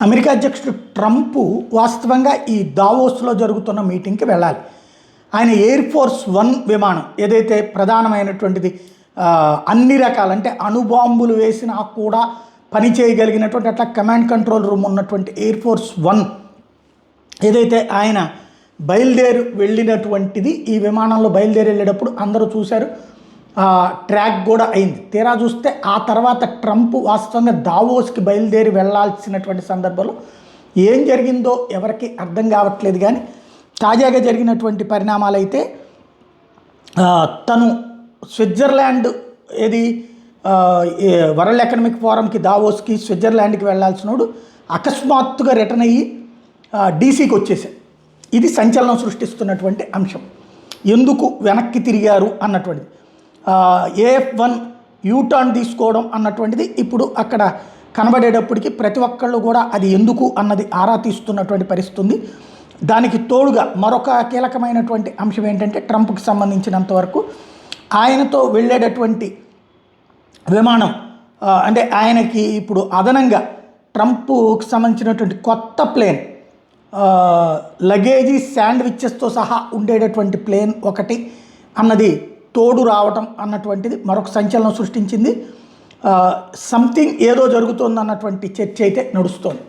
America అధ్యక్షుడు Trump వాస్తవంగా ఈ దావోస్లో జరుగుతున్న మీటింగ్కి వెళ్ళాలి. ఆయన ఎయిర్ ఫోర్స్ 1 విమానం ఏదైతే ప్రధానమైనటువంటిది అన్ని రకాల అంటే అణుబాంబులు వేసినా కూడా పని చేయగలిగినటువంటి అట్లా కమాండ్ కంట్రోల్ రూమ్ ఉన్నటువంటి ఎయిర్ ఫోర్స్ 1 ఏదైతే ఆయన బయలుదేరి వెళ్ళినటువంటిది, ఈ విమానంలో బయలుదేరి వెళ్ళేటప్పుడు అందరూ చూశారు. ట్రాక్ కూడా అయింది. తీరా చూస్తే ఆ తర్వాత ట్రంప్ వాస్తవంగా దావోస్కి బయలుదేరి వెళ్లాల్సినటువంటి సందర్భంలో ఏం జరిగిందో ఎవరికి అర్థం కావట్లేదు. కానీ తాజాగా జరిగినటువంటి పరిణామాలు అయితే తను స్విట్జర్లాండ్ ఏది వరల్డ్ ఎకనామిక్ ఫోరంకి దావోస్కి స్విట్జర్లాండ్కి వెళ్లాల్సినోడు అకస్మాత్తుగా రిటర్న్ అయ్యి డీసీకి వచ్చేసాడు. ఇది సంచలనం సృష్టిస్తున్నటువంటి అంశం. ఎందుకు వెనక్కి తిరిగారు అన్నటువంటిది, AF-1 యూటర్న్ తీసుకోవడం అన్నటువంటిది ఇప్పుడు అక్కడ కనబడేటప్పటికి ప్రతి ఒక్కళ్ళు కూడా అది ఎందుకు అన్నది ఆరా తీస్తున్నటువంటి పరిస్థితి ఉంది. దానికి తోడుగా మరొక కీలకమైనటువంటి అంశం ఏంటంటే ట్రంప్కి సంబంధించినంత వరకు ఆయనతో వెళ్ళేటటువంటి విమానం అంటే ఆయనకి ఇప్పుడు అదనంగా ట్రంప్కి సంబంధించినటువంటి కొత్త ప్లేన్ లగేజీ శాండ్విచెస్తో సహా ఉండేటటువంటి ప్లేన్ ఒకటి అన్నది తోడు రావటం అన్నటువంటిది మరొక సంచలనం సృష్టించింది. సంథింగ్ ఏదో జరుగుతుంది అన్నటువంటి చర్చ అయితే నడుస్తోంది.